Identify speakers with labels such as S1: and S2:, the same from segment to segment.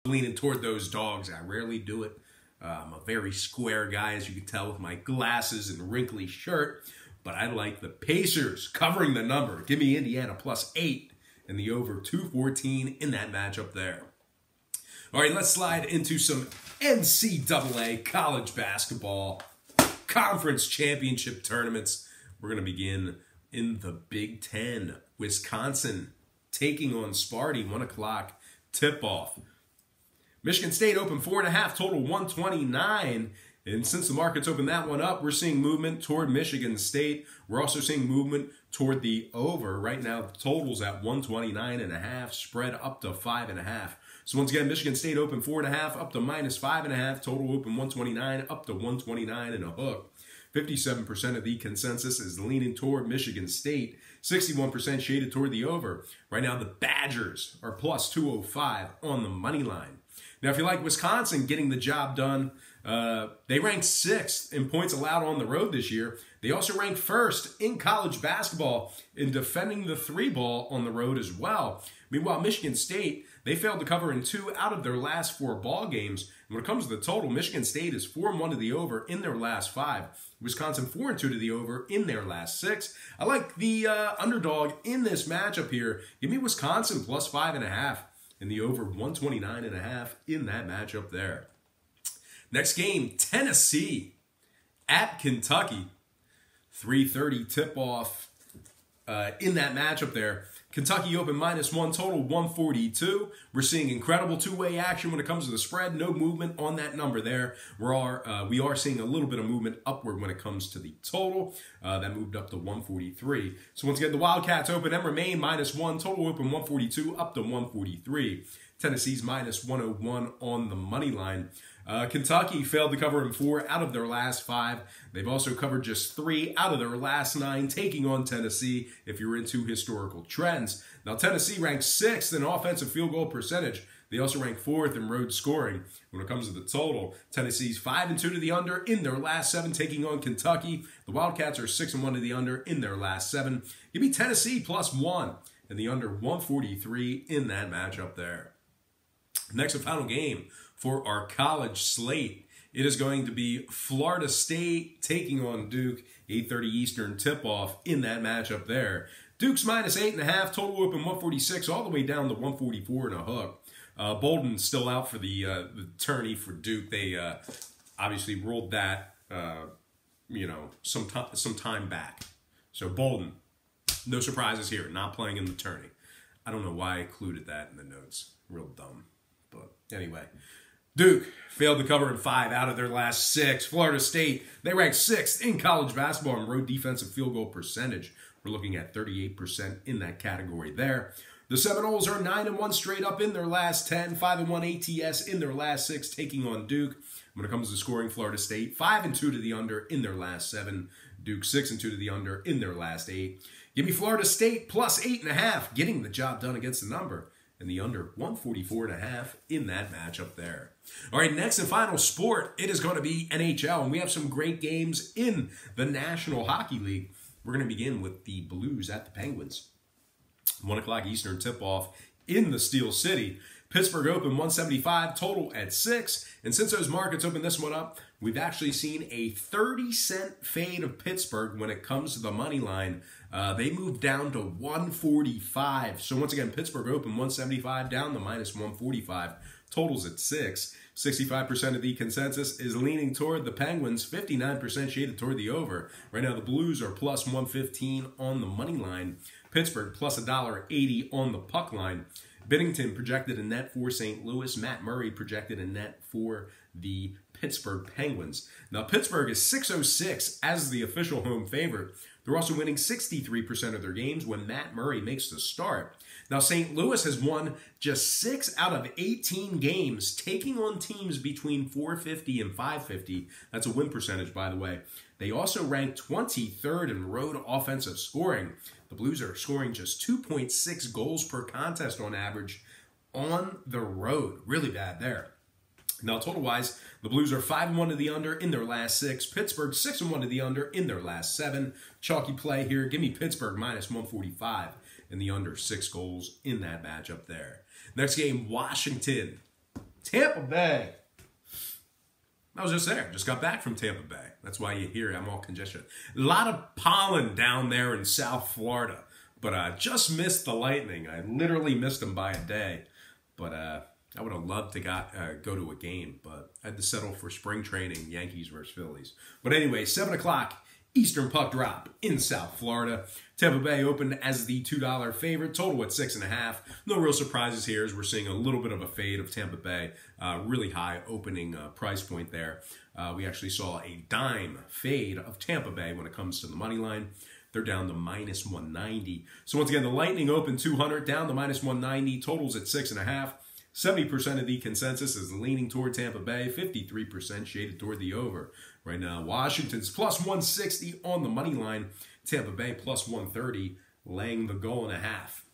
S1: Leaning toward those dogs. I rarely do it. I'm a very square guy, as you can tell with my glasses and wrinkly shirt. But I like the Pacers covering the number. Give me Indiana +8 and the over 214 in that matchup there. All right, let's slide into some NCAA college basketball conference championship tournaments. We're going to begin in the Big Ten. Wisconsin taking on Sparty, 1 o'clock tip-off. Michigan State opened 4.5, total 129. And since the markets opened that one up, we're seeing movement toward Michigan State. We're also seeing movement toward the over. Right now, the total's at 129.5, spread up to 5.5. So once again, Michigan State opened 4.5, up to -5.5. Total open 129, up to 129 and a hook. 57% of the consensus is leaning toward Michigan State. 61% shaded toward the over. Right now, the Badgers are +205 on the money line. Now, if you like Wisconsin getting the job done, they ranked 6th in points allowed on the road this year. They also ranked 1st in college basketball in defending the 3-ball on the road as well. Meanwhile, Michigan State, they failed to cover in 2 out of their last 4 ball games. And when it comes to the total, Michigan State is 4-1 to the over in their last 5. Wisconsin 4-2 to the over in their last 6. I like the underdog in this matchup here. Give me Wisconsin +5.5 and the over 129.5 in that matchup there. Next game, Tennessee at Kentucky. 3:30 tip-off in that matchup there. Kentucky open -1, total 142. We're seeing incredible two-way action when it comes to the spread. No movement on that number there. We are seeing a little bit of movement upward when it comes to the total. That moved up to 143. So once again, the Wildcats open and remain -1. Total open 142 up to 143. Tennessee's -101 on the money line. Kentucky failed to cover in 4 out of their last 5. They've also covered just 3 out of their last 9, taking on Tennessee if you're into historical trends. Now, Tennessee ranks 6th in offensive field goal percentage. They also rank 4th in road scoring. When it comes to the total, Tennessee's 5-2 to the under in their last 7, taking on Kentucky. The Wildcats are 6-1 to the under in their last 7. Give me Tennessee +1 and the under 143 in that matchup there. Next and final game for our college slate. It is going to be Florida State taking on Duke, 8:30 Eastern tip-off in that matchup there. Duke's -8.5, total open 146, all the way down to 144 and a hook. Bolden's still out for the tourney for Duke. They obviously rolled that, some time back. So Bolden, no surprises here, not playing in the tourney. I don't know why I included that in the notes. Real dumb. But anyway, Duke failed to cover in 5 out of their last 6. Florida State, they ranked 6th in college basketball in road defensive field goal percentage. We're looking at 38% in that category there. The Seminoles are 9-1 straight up in their last 10, 5-1 ATS in their last 6, taking on Duke. When it comes to scoring, Florida State 5-2 to the under in their last 7. Duke 6-2 to the under in their last 8. Give me Florida State +8.5, getting the job done against the number. And the under 144.5 in that matchup there. All right, next and final sport, it is going to be NHL. And we have some great games in the National Hockey League. We're going to begin with the Blues at the Penguins. 1 o'clock Eastern tip-off in the Steel City. Pittsburgh open 175, total at 6. And since those markets opened this one up, we've actually seen a 30-cent fade of Pittsburgh when it comes to the money line. They moved down to 145. So once again, Pittsburgh open 175, down to -145. Totals at 6. 65% of the consensus is leaning toward the Penguins, 59% shaded toward the over. Right now, the Blues are +115 on the money line. Pittsburgh +$1.80 on the puck line. Binnington projected a net for St. Louis. Matt Murray projected a net for the Pittsburgh Penguins. Now, Pittsburgh is 606 as the official home favorite. They're also winning 63% of their games when Matt Murray makes the start. Now, St. Louis has won just 6 out of 18 games, taking on teams between 450 and 550. That's a win percentage, by the way. They also rank 23rd in road offensive scoring. The Blues are scoring just 2.6 goals per contest on average on the road. Really bad there. Now, total-wise, the Blues are 5-1 to the under in their last 6. Pittsburgh 6-1 to the under in their last 7. Chalky play here. Give me Pittsburgh -145 and the under 6 goals in that matchup there. Next game, Washington Tampa Bay. I was just there. Just got back from Tampa Bay. That's why you hear I'm all congested. A lot of pollen down there in South Florida. But I just missed the Lightning. I literally missed them by a day. But I would have loved to go to a game. But I had to settle for spring training, Yankees versus Phillies. But anyway, 7 o'clock. Eastern puck drop in South Florida. Tampa Bay opened as the $2 favorite, total at 6.5. No real surprises here as we're seeing a little bit of a fade of Tampa Bay. Really high opening price point there. We actually saw a dime fade of Tampa Bay when it comes to the money line. They're down to minus 190. So once again, the Lightning opened 200, down to minus 190, totals at 6.5. 70% of the consensus is leaning toward Tampa Bay, 53% shaded toward the over. Right now, Washington's plus 160 on the money line, Tampa Bay plus 130, laying the goal and a half.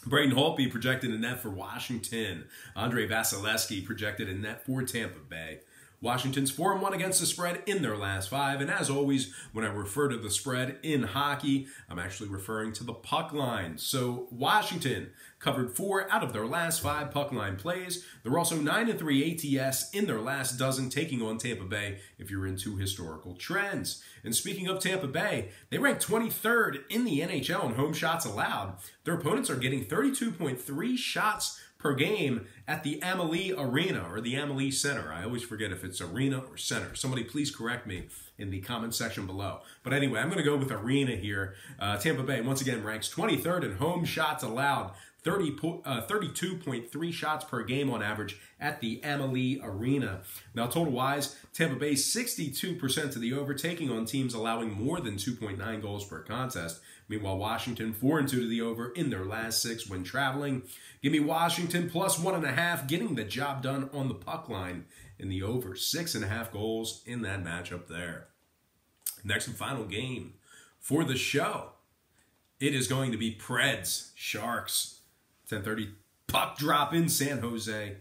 S1: Braden Holtby projected a net for Washington. Andre Vasilevsky projected a net for Tampa Bay. Washington's 4-1 against the spread in their last 5. And as always, when I refer to the spread in hockey, I'm actually referring to the puck line. So Washington covered 4 out of their last 5 puck line plays. They're also 9-3 ATS in their last dozen, taking on Tampa Bay if you're into historical trends. And speaking of Tampa Bay, they rank 23rd in the NHL in home shots allowed. Their opponents are getting 32.3 shots per game at the Amalie Arena or the Amalie Center. I always forget if it's arena or center. Somebody please correct me in the comment section below. But anyway, I'm going to go with arena here. Tampa Bay, once again, ranks 23rd in home shots allowed. 32.3 shots per game on average at the Amalie Arena. Now, total-wise, Tampa Bay 62% to the over, taking on teams allowing more than 2.9 goals per contest. Meanwhile, Washington 4-2 to the over in their last 6 when traveling. Give me Washington plus 1.5, getting the job done on the puck line in the over. 6.5 goals in that matchup there. Next and final game for the show. It is going to be Preds Sharks. 10:30 puck drop in San Jose.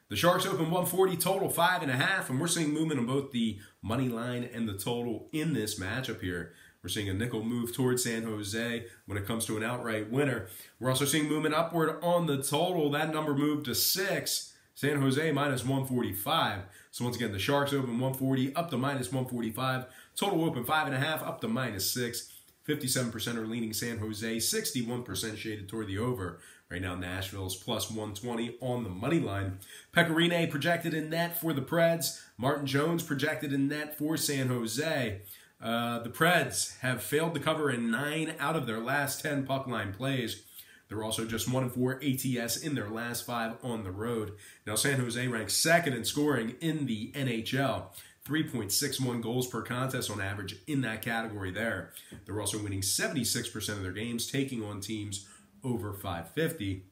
S1: The Sharks open 140, total 5.5, and we're seeing movement on both the money line and the total in this matchup here. We're seeing a nickel move towards San Jose when it comes to an outright winner. We're also seeing movement upward on the total. That number moved to 6. San Jose minus 145. So once again, the Sharks open 140 up to minus 145. Total open 5.5 up to minus 6. 57% are leaning San Jose, 61% shaded toward the over. Right now, Nashville's plus 120 on the money line. Pecorine projected in net for the Preds. Martin Jones projected in net for San Jose. The Preds have failed to cover in 9 out of their last 10 puck line plays. They're also just 1-4 ATS in their last 5 on the road. Now, San Jose ranks 2nd in scoring in the NHL. 3.61 goals per contest on average in that category there. They're also winning 76% of their games, taking on teams over 550.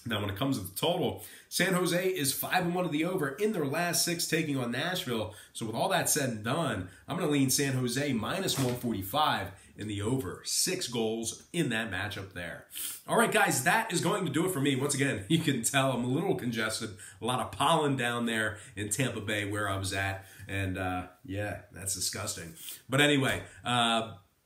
S1: Now, when it comes to the total, San Jose is 5-1 to the over in their last 6, taking on Nashville. So with all that said and done, I'm going to lean San Jose minus 145 in the over. 6 goals in that matchup there. All right, guys, that is going to do it for me. Once again, you can tell I'm a little congested. A lot of pollen down there in Tampa Bay where I was at. And, yeah, that's disgusting. But anyway,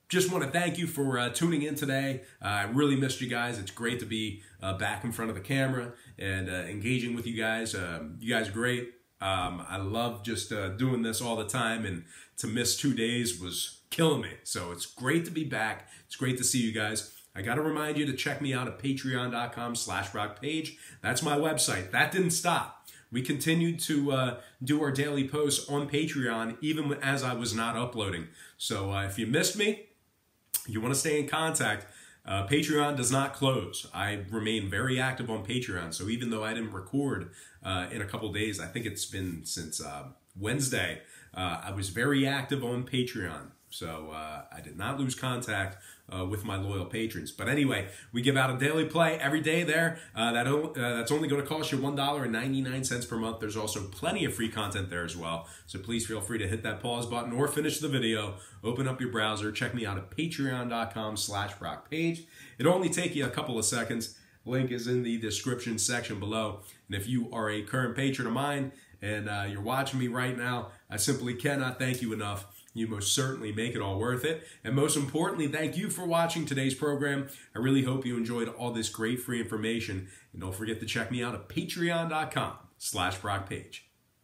S1: just want to thank you for tuning in today. I really missed you guys. It's great to be back in front of the camera and engaging with you guys. You guys are great. I love just doing this all the time, and to miss 2 days was killing me. So it's great to be back. It's great to see you guys. I got to remind you to check me out at patreon.com/RockPage. That's my website. That didn't stop. We continued to do our daily posts on Patreon even as I was not uploading. So if you missed me, you want to stay in contact, Patreon does not close. I remain very active on Patreon. So even though I didn't record in a couple days, I think it's been since Wednesday, I was very active on Patreon. So I did not lose contact with my loyal patrons. But anyway, we give out a daily play every day there. That's only going to cost you $1.99 per month. There's also plenty of free content there as well. So please feel free to hit that pause button or finish the video. Open up your browser. Check me out at patreon.com/RockPage. It'll only take you a couple of seconds. Link is in the description section below. And if you are a current patron of mine and you're watching me right now, I simply cannot thank you enough. You most certainly make it all worth it. And most importantly, thank you for watching today's program. I really hope you enjoyed all this great free information. And don't forget to check me out at patreon.com Brock Page.